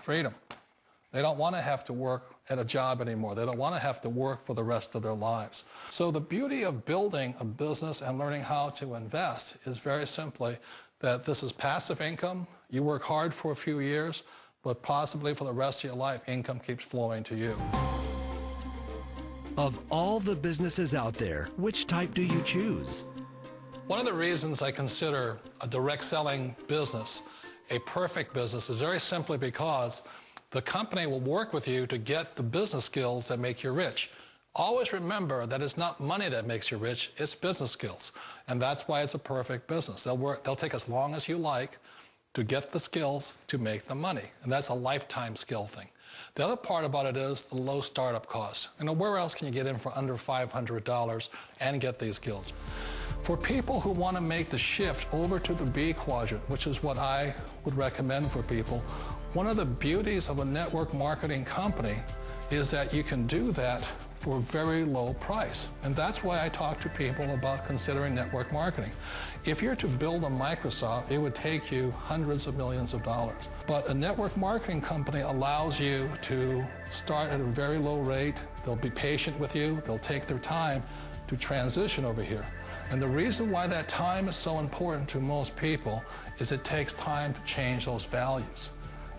freedom. They don't want to have to work at a job anymore. They don't want to have to work for the rest of their lives. So the beauty of building a business and learning how to invest is very simply that this is passive income. You work hard for a few years, but possibly for the rest of your life, income keeps flowing to you. Of all the businesses out there, which type do you choose? One of the reasons I consider a direct selling business a perfect business is very simply because the company will work with you to get the business skills that make you rich. Always remember that it's not money that makes you rich, it's business skills. And that's why it's a perfect business. They'll take as long as you like to get the skills to make the money. And that's a lifetime skill thing. The other part about it is the low startup cost. You know, where else can you get in for under $500 and get these skills? For people who want to make the shift over to the B quadrant, which is what I would recommend for people, one of the beauties of a network marketing company is that you can do that for a very low price. And that's why I talk to people about considering network marketing. If you're to build a Microsoft, it would take you hundreds of millions of dollars. But a network marketing company allows you to start at a very low rate. They'll be patient with you. They'll take their time to transition over here. And the reason why that time is so important to most people is it takes time to change those values.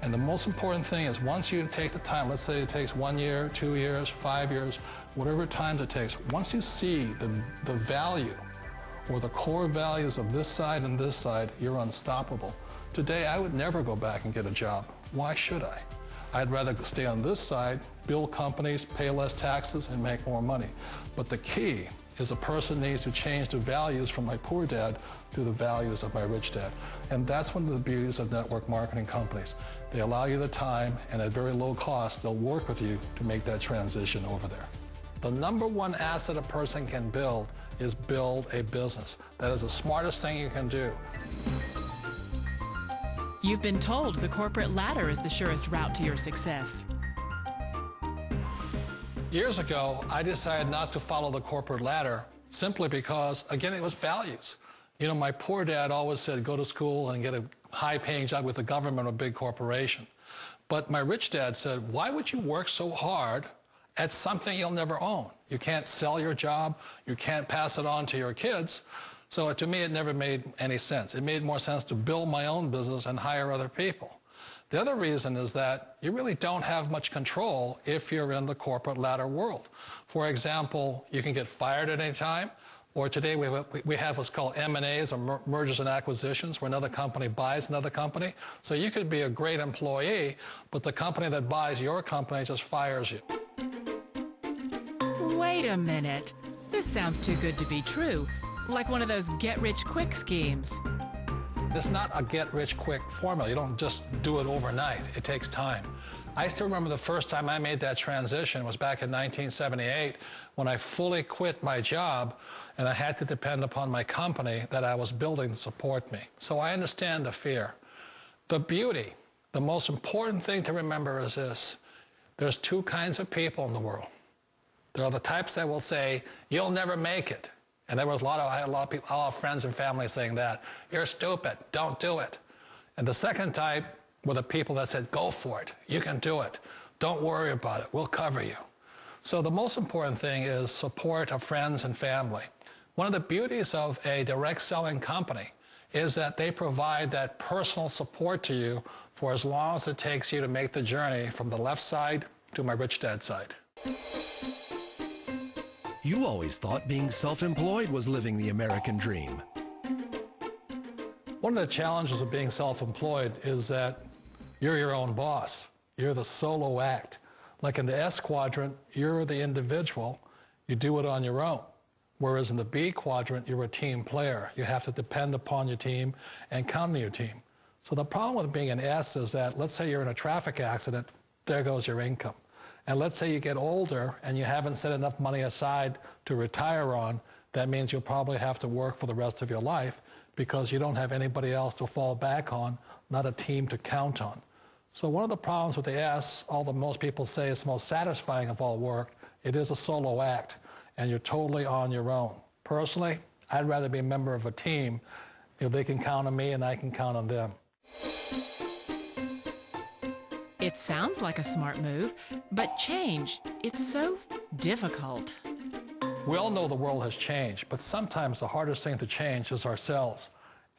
And the most important thing is once you take the time, let's say it takes 1 year, 2 years, 5 years, whatever time it takes, once you see the value or the core values of this side and this side, you're unstoppable. Today, I would never go back and get a job. Why should I? I'd rather stay on this side, build companies, pay less taxes, and make more money. But the key is a person needs to change the values from my poor dad to the values of my rich dad. And that's one of the beauties of network marketing companies. They allow you the time, and at very low cost, they'll work with you to make that transition over there. The number one asset a person can build is build a business. That is the smartest thing you can do. You've been told the corporate ladder is the surest route to your success. Years ago, I decided not to follow the corporate ladder simply because, again, it was values. You know, my poor dad always said, go to school and get a high-paying job with the government or a big corporation. But my rich dad said, why would you work so hard at something you'll never own? You can't sell your job. You can't pass it on to your kids. So to me, it never made any sense. It made more sense to build my own business and hire other people. The other reason is that you really don't have much control if you're in the corporate ladder world. For example, you can get fired at any time, or today we have what's called M&As, or mergers and acquisitions, where another company buys another company. So you could be a great employee, but the company that buys your company just fires you. Wait a minute. This sounds too good to be true, like one of those get-rich-quick schemes. It's not a get-rich-quick formula. You don't just do it overnight. It takes time. I still remember the first time I made that transition was back in 1978 when I fully quit my job and I had to depend upon my company that I was building to support me. So I understand the fear. The beauty, the most important thing to remember is this. There's two kinds of people in the world. There are the types that will say, you'll never make it. And there was I had a lot of people, a lot of friends and family saying that. You're stupid, don't do it. And the second type were the people that said, go for it, you can do it. Don't worry about it, we'll cover you. So the most important thing is support of friends and family. One of the beauties of a direct selling company is that they provide that personal support to you for as long as it takes you to make the journey from the left side to my rich dad side. You always thought being self-employed was living the American dream. One of the challenges of being self-employed is that you're your own boss. You're the solo act. Like in the S quadrant, you're the individual. You do it on your own. Whereas in the B quadrant, you're a team player. You have to depend upon your team and count on your team. So the problem with being an S is that, let's say you're in a traffic accident, there goes your income. And let's say you get older and you haven't set enough money aside to retire on, that means you'll probably have to work for the rest of your life because you don't have anybody else to fall back on, not a team to count on. So one of the problems with the S, although most people say it's the most satisfying of all work, it is a solo act, and you're totally on your own. Personally, I'd rather be a member of a team. You know, they can count on me and I can count on them. It sounds like a smart move, but change, it's so difficult. We all know the world has changed, but sometimes the hardest thing to change is ourselves.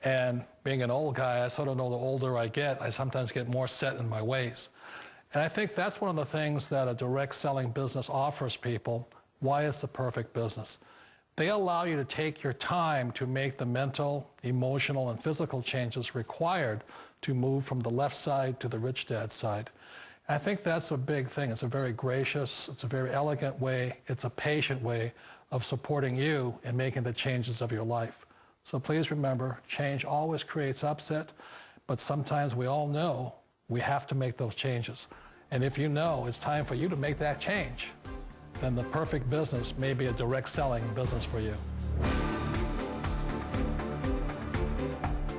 And being an old guy, I sort of know the older I get, I sometimes get more set in my ways. And I think that's one of the things that a direct selling business offers people, why it's the perfect business. They allow you to take your time to make the mental, emotional, and physical changes required to move from the left side to the rich dad side. And I think that's a big thing. It's a very gracious, it's a very elegant way, it's a patient way of supporting you in making the changes of your life. So please remember, change always creates upset, but sometimes we all know we have to make those changes. And if you know it's time for you to make that change, then the perfect business may be a direct selling business for you.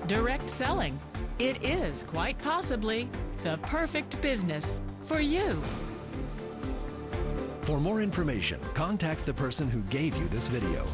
Direct selling. It is quite possibly the perfect business for you. For more information, contact the person who gave you this video.